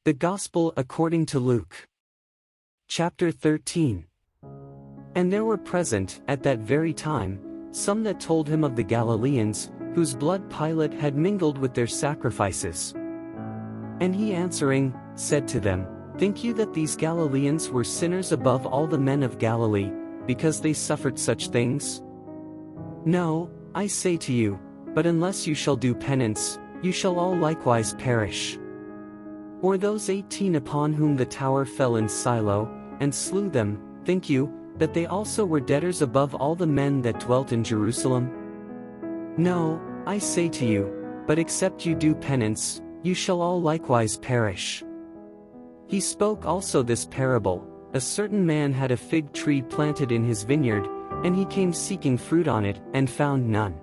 The Gospel according to Luke. Chapter 13. And there were present, at that very time, some that told him of the Galileans, whose blood Pilate had mingled with their sacrifices. And he answering, said to them, Think you that these Galileans were sinners above all the men of Galilee, because they suffered such things? No, I say to you, but unless you shall do penance, you shall all likewise perish. Or those 18 upon whom the tower fell in Siloam, and slew them, think you, that they also were debtors above all the men that dwelt in Jerusalem? No, I say to you, but except you do penance, you shall all likewise perish. He spoke also this parable: A certain man had a fig tree planted in his vineyard, and he came seeking fruit on it, and found none.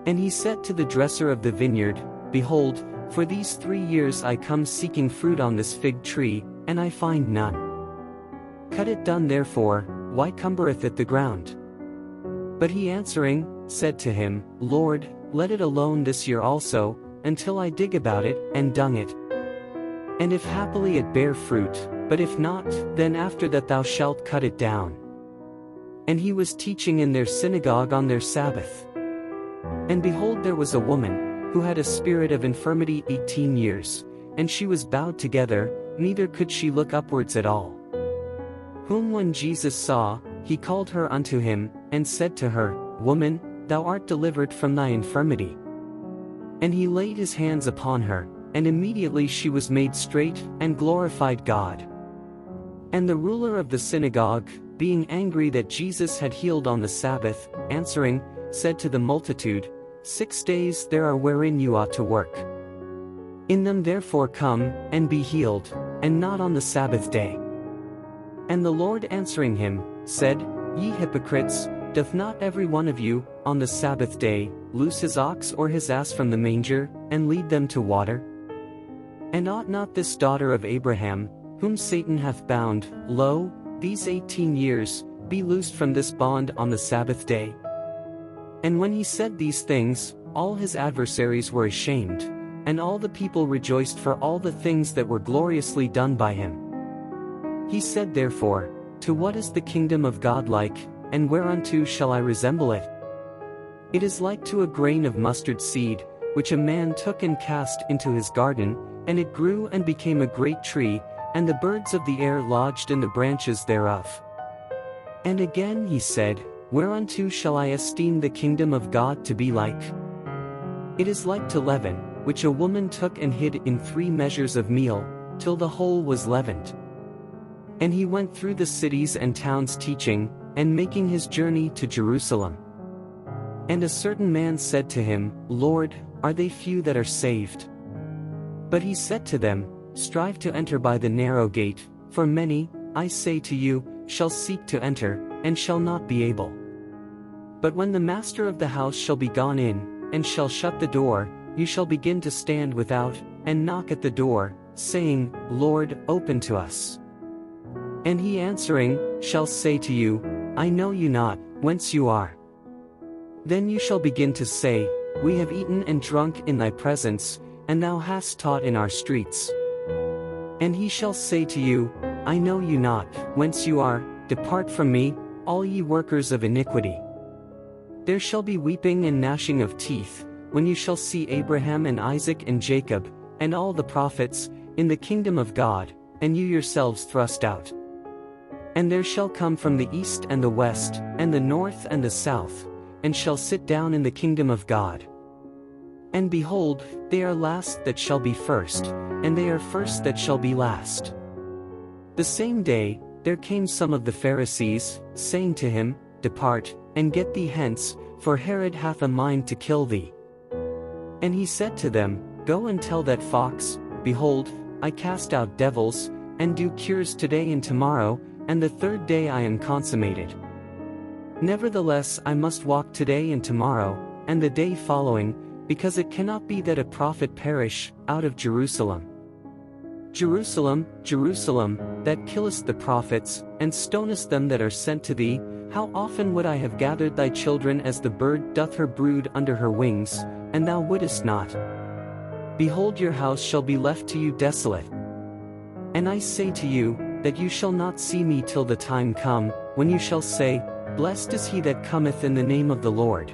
And he said to the dresser of the vineyard, Behold, for these 3 years I come seeking fruit on this fig tree, and I find none. Cut it down therefore, why cumbereth it the ground? But he answering, said to him, Lord, let it alone this year also, until I dig about it, and dung it. And if happily it bear fruit, but if not, then after that thou shalt cut it down. And he was teaching in their synagogue on their Sabbath. And behold, there was a woman, who had a spirit of infirmity 18 years, and she was bowed together, neither could she look upwards at all. Whom when Jesus saw, he called her unto him, and said to her, Woman, thou art delivered from thy infirmity. And he laid his hands upon her, and immediately she was made straight, and glorified God. And the ruler of the synagogue, being angry that Jesus had healed on the Sabbath, answering, said to the multitude, 6 days there are wherein you ought to work. In them therefore come, and be healed, and not on the Sabbath day. And the Lord answering him, said, Ye hypocrites, doth not every one of you, on the Sabbath day, loose his ox or his ass from the manger, and lead them to water? And ought not this daughter of Abraham, whom Satan hath bound, lo, these 18 years, be loosed from this bond on the Sabbath day? And when he said these things, all his adversaries were ashamed, and all the people rejoiced for all the things that were gloriously done by him. He said therefore, To what is the kingdom of God like, and whereunto shall I resemble it? It is like to a grain of mustard seed, which a man took and cast into his garden, and it grew and became a great tree, and the birds of the air lodged in the branches thereof. And again he said, Whereunto shall I esteem the kingdom of God to be like? It is like to leaven, which a woman took and hid in 3 measures of meal, till the whole was leavened. And he went through the cities and towns teaching, and making his journey to Jerusalem. And a certain man said to him, Lord, are they few that are saved? But he said to them, Strive to enter by the narrow gate, for many, I say to you, shall seek to enter, and shall not be able. But when the master of the house shall be gone in, and shall shut the door, you shall begin to stand without, and knock at the door, saying, Lord, open to us. And he answering, shall say to you, I know you not, whence you are. Then you shall begin to say, We have eaten and drunk in thy presence, and thou hast taught in our streets. And he shall say to you, I know you not, whence you are, depart from me, all ye workers of iniquity. There shall be weeping and gnashing of teeth, when you shall see Abraham and Isaac and Jacob, and all the prophets, in the kingdom of God, and you yourselves thrust out. And there shall come from the east and the west, and the north and the south, and shall sit down in the kingdom of God. And behold, they are last that shall be first, and they are first that shall be last. The same day, there came some of the Pharisees, saying to him, Depart, and get thee hence, for Herod hath a mind to kill thee. And he said to them, Go and tell that fox, Behold, I cast out devils, and do cures today and tomorrow, and the 3rd day I am consummated. Nevertheless I must walk today and tomorrow, and the day following, because it cannot be that a prophet perish, out of Jerusalem. Jerusalem, Jerusalem, that killest the prophets, and stonest them that are sent to thee, how often would I have gathered thy children as the bird doth her brood under her wings, and thou wouldest not. Behold, your house shall be left to you desolate. And I say to you, that you shall not see me till the time come, when you shall say, Blessed is he that cometh in the name of the Lord.